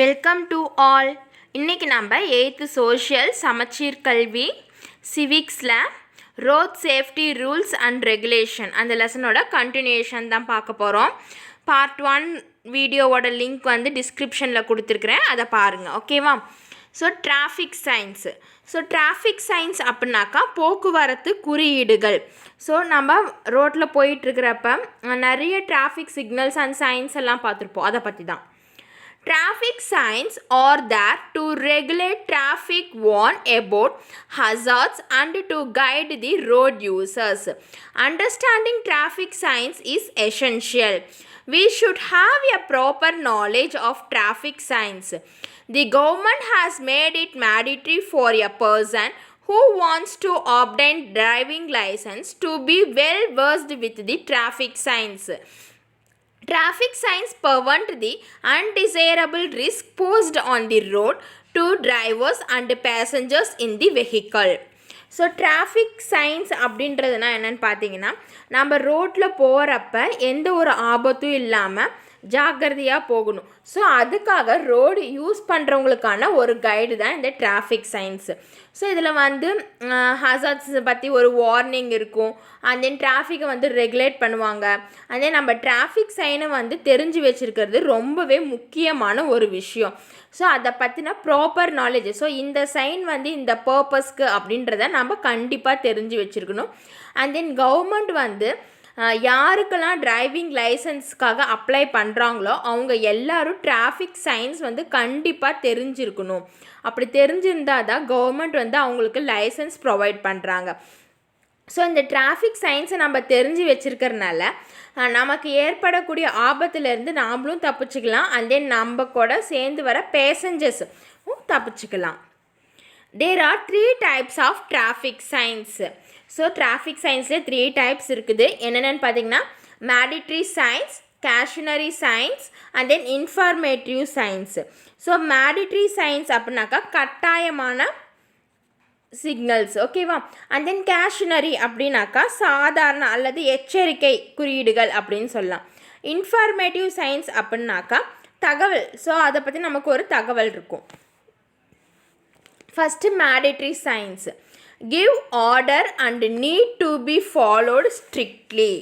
Welcome to all. இன்றைக்கி நம்ம 8th social சமச்சீர் கல்வி சிவிக்ஸில் road safety rules and regulation அந்த லெசனோட கண்டினியூஷன் தான் பார்க்க போகிறோம். பார்ட் 1 வீடியோவோட லிங்க் வந்து டிஸ்கிரிப்ஷனில் கொடுத்துருக்குறேன், அதை பாருங்கள். ஓகேவா? ஸோ டிராஃபிக் சைன்ஸ் அப்படின்னாக்கா போக்குவரத்து குறியீடுகள். ஸோ நம்ம ரோட்டில் போயிட்டுருக்கிறப்ப நிறைய டிராஃபிக் சிக்னல்ஸ் அண்ட் சைன்ஸ் எல்லாம் பார்த்துருப்போம், அதை பற்றி தான். Traffic signs are there to regulate traffic, warn about hazards and to guide the road users. Understanding traffic signs is essential. We should have a proper knowledge of traffic signs. The government has made it mandatory for a person who wants to obtain driving license to be well versed with the traffic signs. Traffic signs prevent the undesirable risk posed on the road to drivers and passengers in the vehicle. So traffic signs அப்படின்றதுனா என்னென்னு பார்த்தீங்கன்னா, நம்ம ரோட்டில் போகிறப்ப எந்த ஒரு ஆபத்தும் இல்லாமல் ஜாக்கிரதையாக போகணும். ஸோ அதுக்காக ரோடு யூஸ் பண்ணுறவங்களுக்கான ஒரு கைடு தான் இந்த டிராஃபிக் சைன்ஸு. ஸோ இதில் வந்து ஹசார்ட்ஸ் பற்றி ஒரு வார்னிங் இருக்கும், அண்ட் தென் டிராஃபிக்கை வந்து ரெகுலேட் பண்ணுவாங்க. அண்ட் தென் நம்ம டிராஃபிக் சைனை வந்து தெரிஞ்சு வச்சுருக்கிறது ரொம்பவே முக்கியமான ஒரு விஷயம். ஸோ அதை பற்றின ப்ராப்பர் நாலேஜ். ஸோ இந்த சைன் வந்து இந்த பர்பஸ்க்கு அப்படின்றத நம்ம கண்டிப்பாக தெரிஞ்சு வச்சுருக்கணும். அண்ட் தென் கவர்மெண்ட் வந்து யாருக்கெல்லாம் டிரைவிங் லைசன்ஸ்க்காக அப்ளை பண்ணுறாங்களோ அவங்க எல்லோரும் டிராஃபிக் சைன்ஸ் வந்து கண்டிப்பாக தெரிஞ்சிருக்கணும். அப்படி தெரிஞ்சிருந்தால் தான் கவர்மெண்ட் வந்து அவங்களுக்கு லைசன்ஸ் ப்ரொவைட் பண்ணுறாங்க. ஸோ இந்த டிராஃபிக் சைன்ஸை நம்ம தெரிஞ்சு வச்சுருக்கறனால நமக்கு ஏற்படக்கூடிய ஆபத்துலேருந்து நாமளும் தப்பிச்சுக்கலாம், அண்ட் தென் நம்ம கூட சேர்ந்து வர பேசஞ்சர்ஸும் தப்பிச்சுக்கலாம். There are 3 types of traffic signs. So traffic சைன்ஸில் 3 types இருக்குது. என்னென்னு பார்த்தீங்கன்னா mandatory signs, cautionary signs and then informative signs. So mandatory signs அப்படின்னாக்கா கட்டாயமான சிக்னல்ஸ், ஓகேவா? அண்ட் தென் கேஷனரி அப்படின்னாக்கா சாதாரண அல்லது எச்சரிக்கை குறியீடுகள் அப்படின்னு சொல்லலாம். இன்ஃபர்மேட்டிவ் சைன்ஸ் அப்படின்னாக்கா தகவல். ஸோ அதை பற்றி நமக்கு ஒரு தகவல் இருக்கும். First mandatory signs give order and need to be followed strictly.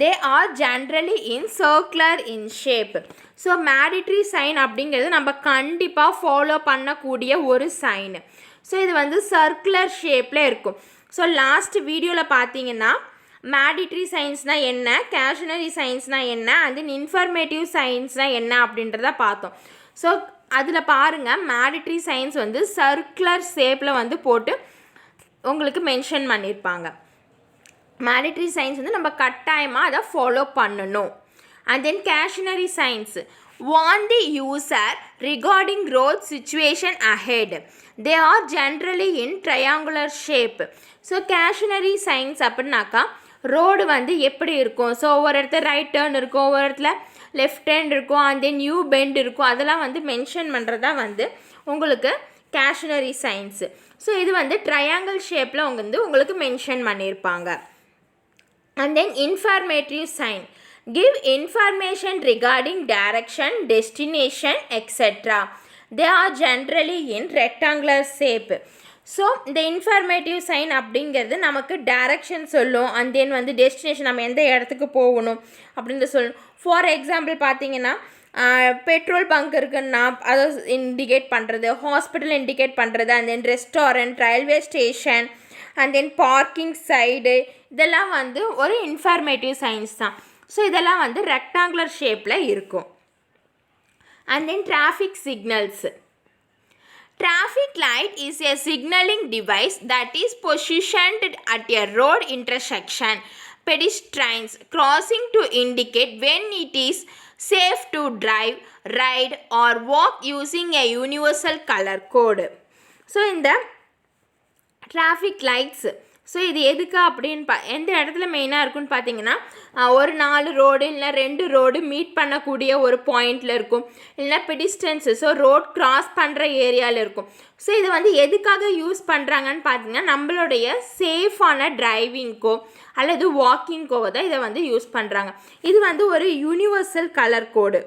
They are generally in circular in shape. So mandatory sign அப்படிங்கிறது நம்ம கண்டிப்பாக ஃபாலோ பண்ணக்கூடிய ஒரு சைனு. ஸோ இது வந்து சர்க்குலர் ஷேப்பில் இருக்கும். ஸோ லாஸ்ட் வீடியோவில் பார்த்தீங்கன்னா mandatory சைன்ஸ்னால் என்ன, கேஷனரி சைன்ஸ்னால் என்ன, அண்ட் தென் இன்ஃபர்மேட்டிவ் சைன்ஸ்னால் என்ன அப்படின்றத பார்த்தோம். ஸோ அதில் பாருங்கள், mandatory சைன்ஸ் வந்து சர்க்குலர் ஷேப்பில் வந்து போட்டு உங்களுக்கு மென்ஷன் பண்ணியிருப்பாங்க. mandatory சைன்ஸ் வந்து நம்ம கட்டாயமாக அதை ஃபாலோ பண்ணணும். And then cautionary signs warn the user regarding road situation ahead. They are generally in triangular shape. So cautionary signs அப்படின்னாக்கா ரோடு வந்து எப்படி இருக்கும், ஸோ ஒவ்வொரு இடத்துல ரைட் டேர்ன் இருக்கும், ஒவ்வொரு இடத்துல லெஃப்ட் ஹேண்ட் இருக்கும், அண்ட் தென் யூ பெண்ட் இருக்கும், அதெல்லாம் வந்து மென்ஷன் பண்ணுறதா வந்து உங்களுக்கு கேஷனரி சைன்ஸு. ஸோ இது வந்து ட்ரையாங்கிள் ஷேப்பில் அவங்க வந்து உங்களுக்கு மென்ஷன் பண்ணியிருப்பாங்க. And then informative sign give information regarding direction, destination, etc. They are generally in rectangular shape. So இந்த இன்ஃபர்மேட்டிவ் சைன் அப்படிங்கிறது நமக்கு டைரக்ஷன் சொல்லும், அண்ட் தென் வந்து டெஸ்டினேஷன் நம்ம எந்த இடத்துக்கு போகணும் அப்படின்னு சொல்லணும். ஃபார் எக்ஸாம்பிள் பார்த்தீங்கன்னா பெட்ரோல் பங்க் இருக்குன்னா அதை இண்டிகேட் பண்ணுறது, ஹாஸ்பிட்டல் இண்டிகேட் பண்ணுறது, and then restaurant, railway station, and then parking side, இதெல்லாம் வந்து ஒரு இன்ஃபர்மேட்டிவ் சைன்ஸ் தான். ஸோ இதெல்லாம் வந்து ரெக்டாங்குலர் ஷேப்பில் இருக்கும். And then traffic signals. Traffic light is a signaling device that is positioned at a road intersection. Pedestrians crossing to indicate when it is safe to drive, ride or walk using a universal color code. So in the traffic lights, so இது எதுக்கு அப்படின்னு எந்த இடத்துல மெயினாக இருக்குன்னு பார்த்தீங்கன்னா ஒரு 4 road இல்லை 2 ரோடு மீட் பண்ணக்கூடிய ஒரு பாயிண்டில் இருக்கும், இல்லைனா பெடிஸ்டன்ஸு ஸோ ரோட் கிராஸ் பண்ணுற ஏரியாவில் இருக்கும். ஸோ இது வந்து எதுக்காக யூஸ் பண்ணுறாங்கன்னு பார்த்தீங்கன்னா நம்மளுடைய சேஃபான டிரைவிங்க்கோ அல்லது வாக்கிங்க்கோ தான் இதை வந்து யூஸ் பண்ணுறாங்க. இது வந்து ஒரு universal colour code.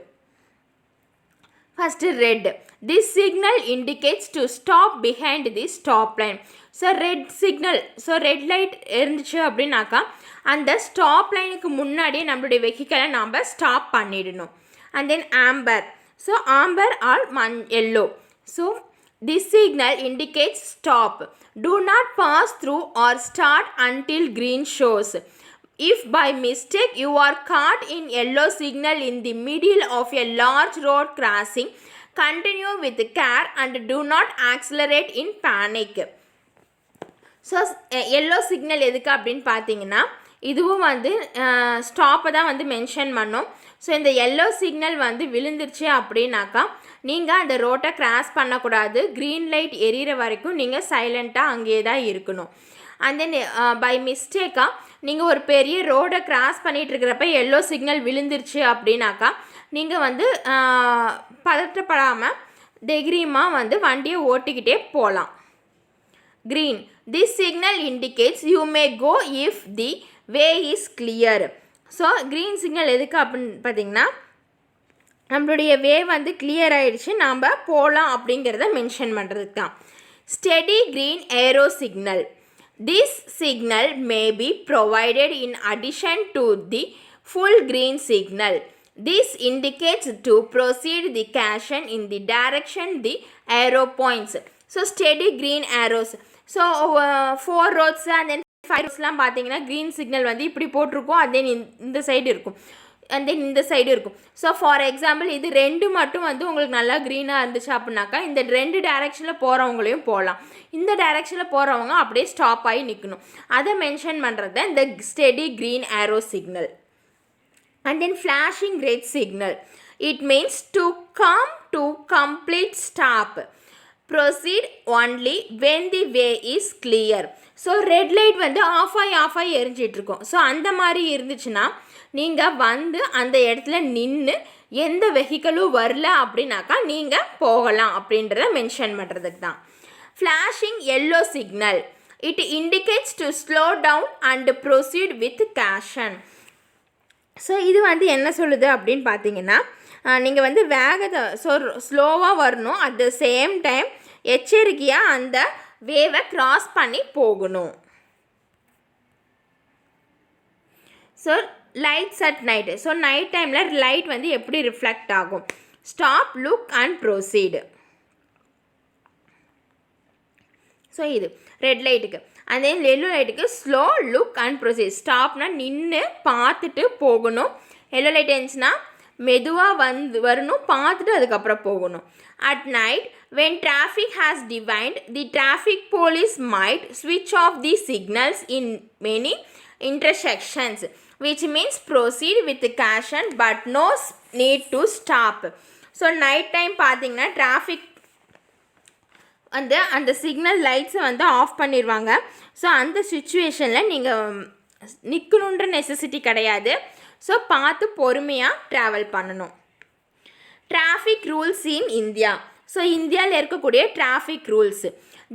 First red. This signal indicates to stop behind the stop line. So red signal. So red light இருந்துச்சு அப்படின்னாக்கா அந்த ஸ்டாப் லைனுக்கு முன்னாடியே நம்மளுடைய வெஹிக்கலை நாம் ஸ்டாப் பண்ணிடணும். And then amber. So amber or yellow. So this signal indicates stop. Do not pass through or start until green shows. If by mistake you are caught in yellow signal in the middle of a large road crossing, continue with care and do not accelerate in panic. So yellow signal எதுக்கு அப்படின்னு பார்த்தீங்கன்னா இதுவும் வந்து ஸ்டாப்பை தான் வந்து mention பண்ணும். So இந்த yellow signal வந்து விழுந்துருச்சு அப்படின்னாக்கா நீங்கள் அந்த ரோட்டை கிராஸ் பண்ணக்கூடாது. க்ரீன் லைட் எரியிற வரைக்கும் நீங்கள் சைலண்ட்டாக அங்கேயே தான் இருக்கணும். அண்ட் தென் பை மிஸ்டேக்காக நீங்கள் ஒரு பெரிய ரோடை கிராஸ் பண்ணிகிட்ருக்கிறப்ப எல்லோ சிக்னல் விழுந்துருச்சு அப்படின்னாக்கா நீங்கள் வந்து பதட்டப்படாமல் தைரியமாக வந்து வண்டியை ஓட்டிக்கிட்டே போகலாம். Green. This signal indicates you may go if the way is clear. So green signal எதுக்கு அப்படின்னு பார்த்தீங்கன்னா நம்மளுடைய வே வந்து கிளியர் ஆகிடுச்சு, நாம் போகலாம் அப்படிங்கிறத மென்ஷன் பண்ணுறதுக்கு தான். Steady green arrow signal. This signal may be provided in addition to the full green signal. This indicates to proceed the caution in the direction the arrow points. So steady green arrows. So 4 roads and then 5 roadsலாம் பார்த்தீங்கன்னா green signal வந்து இப்படி போட்டிருக்கும், and then இந்த side இருக்கும், and then இந்த side இருக்கும். So for example இது 2 மட்டும் வந்து உங்களுக்கு நல்லா க்ரீனாக இருந்துச்சு அப்படின்னாக்கா இந்த 2 டைரெக்ஷனில் போகிறவங்களையும் போகலாம். இந்த டைரெக்ஷனில் போகிறவங்க அப்படியே ஸ்டாப் ஆகி நிற்கணும். அதை மென்ஷன் பண்ணுறது தான் இந்த steady green arrow signal. And then flashing red signal. It means to come to complete stop. Proceed only when the way is clear. So red light வந்து ஆஃப் ஆகி எரிஞ்சிட்ருக்கோம். ஸோ அந்த மாதிரி இருந்துச்சுன்னா நீங்கள் வந்து அந்த இடத்துல நின்று எந்த வெஹிக்கிளும் வரல அப்படின்னாக்கா நீங்கள் போகலாம் அப்படின்றத மென்ஷன் பண்ணுறதுக்கு தான். Flashing yellow signal. It indicates to slow down and proceed with caution. So இது வந்து என்ன சொல்லுது அப்படின்னு பார்த்தீங்கன்னா நீங்கள் வந்து வேகத்தை ஸ்லோவாக வரணும், அட் த சேம் டைம் எச்சரிக்கையாக அந்த வேவை கிராஸ் பண்ணி போகணும். So lights at night. So night டைமில் லைட் வந்து எப்படி ரிஃப்ளெக்ட் ஆகும்? Stop, look and proceed. So இது ரெட் லைட்டுக்கு. அந்த எல்லோ லைட்டுக்கு ஸ்லோ, லுக் அண்ட் ப்ரொசீட். ஸ்டாப்னா நின்று பார்த்துட்டு போகணும். எல்லோ லைட் இருந்துச்சுன்னா மெதுவாக வரணும், பார்த்துட்டு அதுக்கப்புறம் போகணும். At night when traffic has divided, the traffic police might switch off the signals in many intersections, which means proceed with caution but no need to stop. So night time பார்த்தீங்கன்னா traffic அந்த signal லைட்ஸை வந்து of பண்ணிடுவாங்க. So அந்த சுச்சுவேஷனில் நீங்கள் நிற்கணுன்ற necessity கிடையாது. So பார்த்து பொறுமையாக ட்ராவல் பண்ணணும். Traffic rules in India. So இந்தியாவில் இருக்கக்கூடிய traffic rules.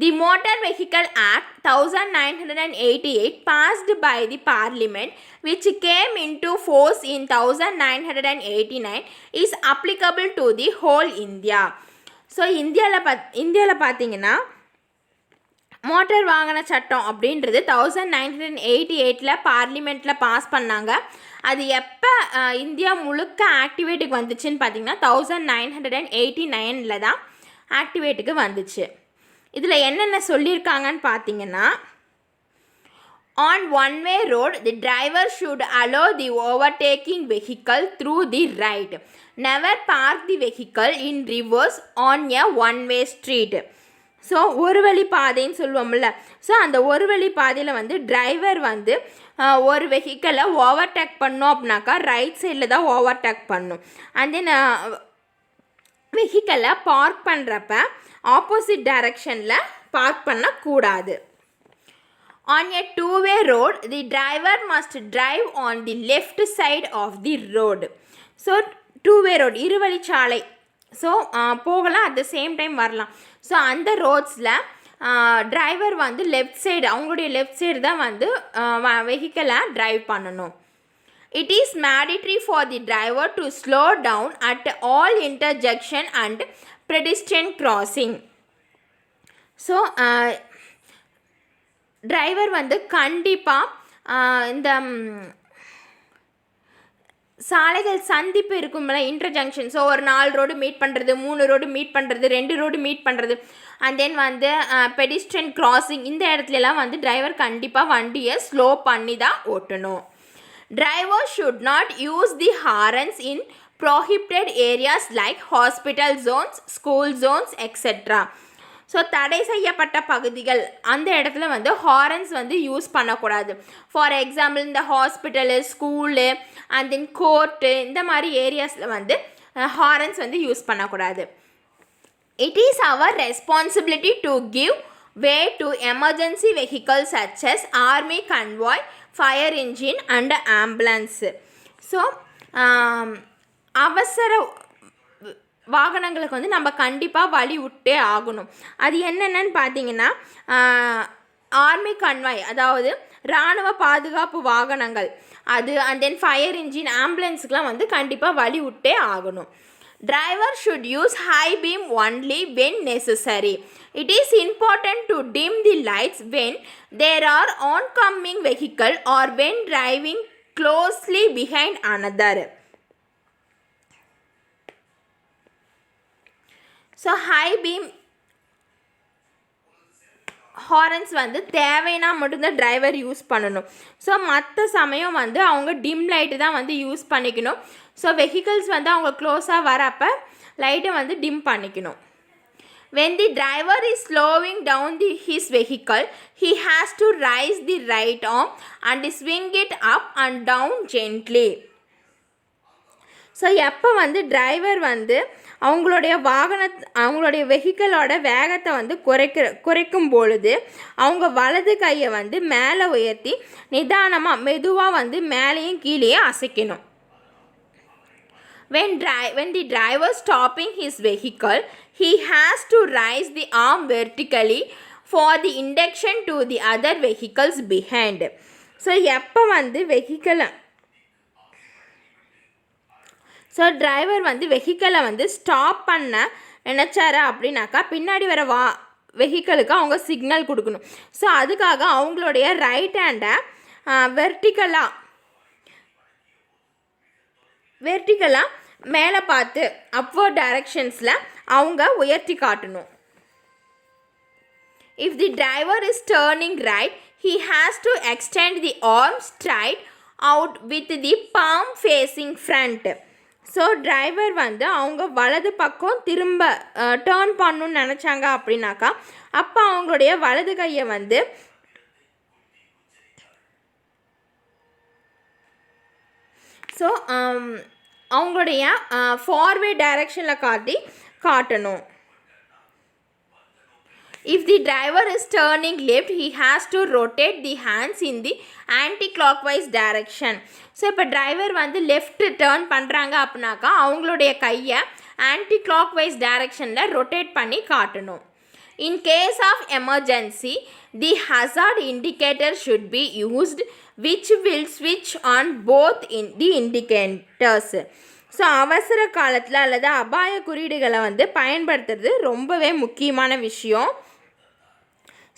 The motor vehicle act 1988 passed by the parliament which came into force in 1989 is applicable to the whole India. So இந்தியாவில் பார்த்தீங்கன்னா மோட்டார் வாகன சட்டம் அப்படின்றது 1988 பார்லிமெண்ட்டில் பாஸ் பண்ணாங்க. அது எப்போ இந்தியா முழுக்க ஆக்டிவேட்டுக்கு வந்துச்சுன்னு பார்த்தீங்கன்னா 1989 தான் ஆக்டிவேட்டுக்கு வந்துச்சு. இதில் என்னென்ன சொல்லியிருக்காங்கன்னு பார்த்தீங்கன்னா on one-way road, the driver should allow the overtaking vehicle through the right. Never park the vehicle in reverse on a one-way street. So ஒரு வழி பாதைன்னு சொல்லுவோம்ல. ஸோ அந்த ஒரு வழி பாதையில் வந்து டிரைவர் வந்து ஒரு வெஹிக்கிளை ஓவர்டேக் பண்ணோம் அப்படின்னாக்கா ரைட் சைடில் தான் ஓவர்டேக் பண்ணும். அண்ட் தென் வெஹிக்கிளை பார்க் பண்ணுறப்ப ஆப்போசிட் டைரக்ஷனில் பார்க் பண்ணக்கூடாது. On a two-way road, the driver must drive on the left side of the road. So, two-way road, இருவழிச்சாலை. ஸோ போகலாம், அட் த சேம் டைம் வரலாம். ஸோ அந்த ரோட்ஸில் டிரைவர் வந்து லெஃப்ட் சைடு, அவங்களுடைய லெஃப்ட் சைடு தான் வந்து வெஹிக்கிளை ட்ரைவ் பண்ணணும். It is mandatory for the driver to slow down at all intersection and pedestrian crossing. So driver வந்து கண்டிப்பாக இந்த சாலைகள் சந்திப்பு இருக்கும்ல, இன்டர்ஜங்ஷன். ஸோ ஒரு 4 ரோடு மீட் பண்ணுறது, 3 ரோடு மீட் பண்ணுறது, 2 ரோடு மீட் பண்ணுறது, அண்ட் தென் வந்து பெடிஸ்ட்ரியன் கிராசிங், இந்த இடத்துலலாம் வந்து டிரைவர் கண்டிப்பாக வண்டியை ஸ்லோ பண்ணி தான் ஓட்டணும். Driver should not use the horns in prohibited areas like hospital zones, school zones, etc. So தடை செய்யப்பட்ட பகுதிகள் அந்த இடத்துல வந்து ஹாரன்ஸ் வந்து யூஸ் பண்ணக்கூடாது. ஃபார் எக்ஸாம்பிள் இந்த hospital, school, and then court, இந்த மாதிரி ஏரியாஸில் வந்து ஹாரன்ஸ் வந்து யூஸ் பண்ணக்கூடாது. It is our responsibility to give way to emergency vehicles such as army convoy, fire engine and ambulance. So அவசர வாகனங்களுக்கு வந்து நம்ம கண்டிப்பாக வழி விட்டே ஆகணும். அது என்னென்னு பார்த்தீங்கன்னா ஆர்மி கன்வாய், அதாவது இராணுவ பாதுகாப்பு வாகனங்கள், அது அண்ட் தென் ஃபயர் இன்ஜின், ஆம்புலன்ஸுக்கெலாம் வந்து கண்டிப்பாக வழி விட்டே ஆகணும். Driver should use high beam only when necessary. It is important to dim the lights when there are oncoming vehicle or when driving closely behind another. So high beam horns வந்து தேவைன்னா மட்டும்தான் driver use பண்ணணும். So மற்ற சமயம் வந்து அவங்க dim light தான் வந்து யூஸ் பண்ணிக்கணும். ஸோ வெஹிக்கிள்ஸ் வந்து அவங்க க்ளோஸாக வரப்போ லைட்டை வந்து டிம் பண்ணிக்கணும். When the driver is slowing down his vehicle, he has to raise the right arm and swing it up and down gently. So எப்போ வந்து டிரைவர் வந்து அவங்களுடைய வெஹிக்கிளோட வேகத்தை வந்து குறைக்கும் பொழுது அவங்க வலது கையை வந்து மேலே உயர்த்தி நிதானமாக மெதுவாக வந்து மேலேயும் கீழேயும் அசைக்கணும். When the driver stopping his vehicle, he has to raise the arm vertically for the induction to the other vehicles behind. So எப்போ வந்து டிரைவர் வந்து வெஹிக்கிளை வந்து ஸ்டாப் பண்ண நினச்சாரு அப்படின்னாக்கா பின்னாடி வர வெஹிக்கிளுக்கு அவங்க சிக்னல் கொடுக்கணும். ஸோ அதுக்காக அவங்களுடைய ரைட் ஹேண்டை வெர்டிக்கலாக மேலே பார்த்து அப்வர்ட் டைரக்ஷன்ஸில் அவங்க உயர்த்தி காட்டணும். If the driver is turning right, he has to extend the arm straight out with the palm facing front. So driver வந்து அவங்க வலது பக்கம் திரும்ப டேர்ன் பண்ணணுன்னு நினச்சாங்க அப்படின்னாக்கா அப்போ அவங்களுடைய வலது கையை வந்து ஸோ அவங்களுடைய ஃபார்வேர்ட் டைரக்ஷனில் காட்டணும். If the driver is turning left, he has to rotate the hands in the anti-clockwise direction. So இப்போ டிரைவர் வந்து லெஃப்ட் டேர்ன் பண்ணுறாங்க அப்படின்னாக்கா அவங்களுடைய கையை anti-clockwise டைரக்ஷனில் ரொட்டேட் பண்ணி காட்டணும். In case of emergency, the hazard indicator should be used, which will switch on both in the indicators. So அவசர காலத்தில் அல்லது அபாய குறியீடுகளை வந்து பயன்படுத்துறது ரொம்பவே முக்கியமான விஷயம்.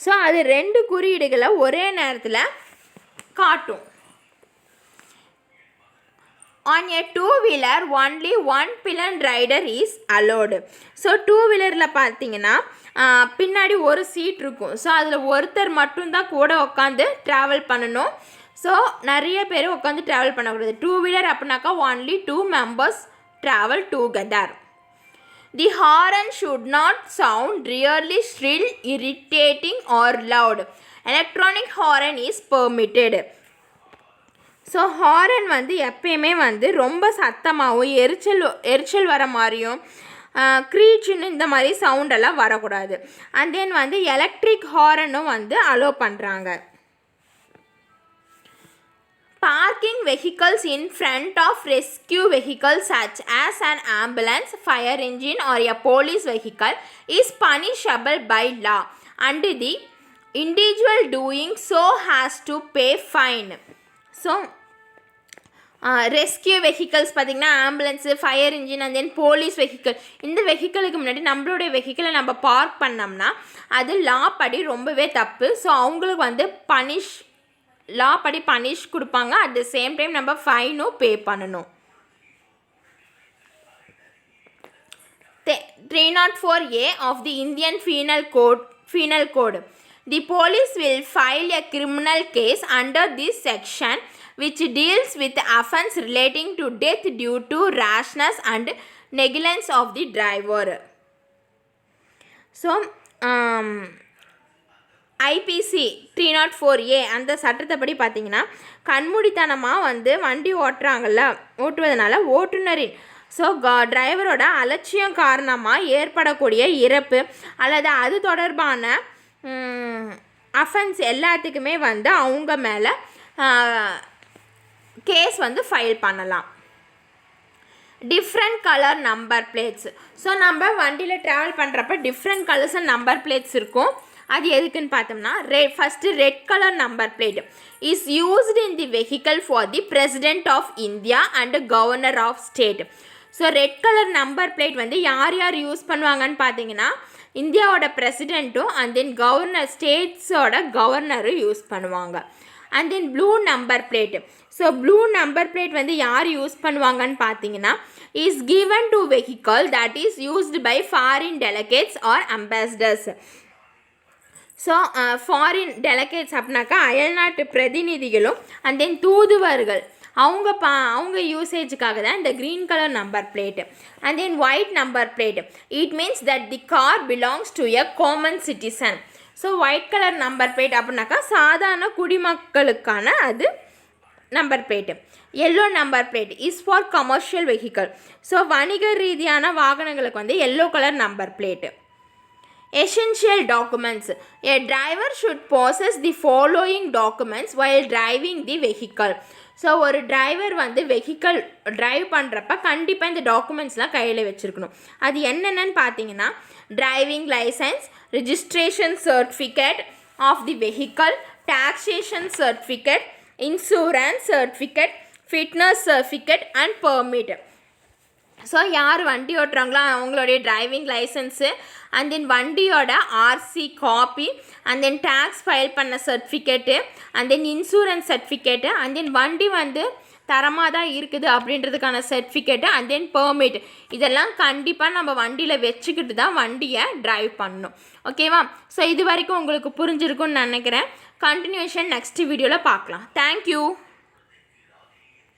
ஸோ அது 2 குறியீடுகளை ஒரே நேரத்தில் காட்டும். On a two-wheeler, only one pillion rider is allowed. So டூ-வீலரில் பார்த்தீங்கன்னா பின்னாடி ஒரு சீட் இருக்கும். ஸோ அதில் ஒருத்தர் மட்டும்தான் கூட உட்காந்து ட்ராவல் பண்ணணும். ஸோ நிறைய பேர் உட்காந்து ட்ராவல் பண்ணக்கூடாது. டூ-வீலர் அப்படின்னாக்கா only 2 members travel together. The horn should not sound really shrill, irritating or loud. Electronic horn is permitted. So horn வந்து எப்பயுமே வந்து ரொம்ப சத்தமாகவும் எரிச்சல் வர மாதிரியும் க்ரீச்சுன்னு இந்த மாதிரி சவுண்டெல்லாம் வரக்கூடாது. அண்ட் தென் வந்து எலக்ட்ரிக் ஹாரனும் வந்து அலோவ் பண்ணுறாங்க. vehicles in front of rescue vehicles such as an ambulance, fire engine or a police vehicle is punishable by law and the individual doing so has to pay fine. So rescue vehicles பார்த்திங்கன்னா ambulance, fire engine and then police vehicle. இந்த வெஹிக்கிளுக்கு முன்னாடி நம்மளுடைய வெஹிக்கிளை நம்ம park பண்ணோம்னா அது லா படி ரொம்பவே தப்பு. ஸோ அவங்களுக்கு வந்து லா படி பனிஷ் கொடுப்பாங்க. அட் த சேம் டைம் நம்ம ஃபைனும் பே பண்ணணும். 304A of the Indian Penal Code. The police will file a criminal case under this section which deals with offence relating to death due to rashness and negligence of the driver. So IPC 304A அந்த சட்டத்தைப்படி பார்த்திங்கன்னா கண்மூடித்தனமாக வந்து வண்டி ஓட்டுவதனால ஓட்டுநரின் டிரைவரோட அலட்சியம் காரணமாக ஏற்படக்கூடிய இறப்பு அல்லது அது தொடர்பான அஃபென்ஸ் எல்லாத்துக்குமே வந்து அவங்க மேலே கேஸ் வந்து ஃபைல் பண்ணலாம். Different colour number plates. So நம்ம வண்டியில் ட்ராவல் பண்ணுறப்ப different colours and number plates இருக்கும். அது எதுக்குன்னு பார்த்தோம்னா first red colour number plate is used in the vehicle for the president of India and governor of state. So red colour number plate வந்து யார் use பண்ணுவாங்கன்னு பார்த்தீங்கன்னா இந்தியாவோட பிரசிடெண்ட்டும் அண்ட் தென் கவர்னர் ஸ்டேட்ஸோட கவர்னரும் யூஸ் பண்ணுவாங்க. And then blue number plate. So blue number plate வந்து யார் யூஸ் பண்ணுவாங்கன்னு பார்த்தீங்கன்னா is given to vehicle that is used by foreign delegates or ambassadors. So foreign delegates அப்படின்னாக்கா அயல்நாட்டு பிரதிநிதிகளும் அண்ட் தென் தூதுவர்கள் அவங்க யூசேஜுக்காக தான் இந்த green colour number plate. And then white number plate it means that the car belongs to a common citizen. So white colour number plate அப்படின்னாக்கா சாதாரண குடிமக்களுக்கான அது number plate. Yellow number plate is for commercial vehicle. So வணிக ரீதியான வாகனங்களுக்கு வந்து yellow colour number plate. Essential documents. A driver should possess the following documents while driving the vehicle. So ஒரு driver வந்து வெஹிக்கல் ட்ரைவ் பண்ணுறப்ப கண்டிப்பாக இந்த டாக்குமெண்ட்ஸ்லாம் கையில் வச்சுருக்கணும். அது என்னென்னு பார்த்தீங்கன்னா driving licence, registration certificate of the vehicle, taxation certificate, insurance certificate, fitness certificate and permit. So யார் வண்டி ஓட்டுறாங்களோ அவங்களுடைய டிரைவிங் லைசன்ஸு அண்ட் தென் வண்டியோட RC copy and then tax file பண்ண certificate and then insurance certificate and then வண்டி வந்து தரமாக தான் இருக்குது அப்படின்றதுக்கான சர்டிஃபிகேட்டு அண்ட் தென் பெர்மிட் இதெல்லாம் கண்டிப்பாக நம்ம வண்டியில் வச்சுக்கிட்டு தான் வண்டியை ட்ரைவ் பண்ணணும். ஓகேவா? ஸோ இது வரைக்கும் உங்களுக்கு புரிஞ்சிருக்குன்னு நினைக்கிறேன். கண்டினியூஷன் நெக்ஸ்ட் வீடியோவில் பார்க்கலாம். தேங்க்யூ.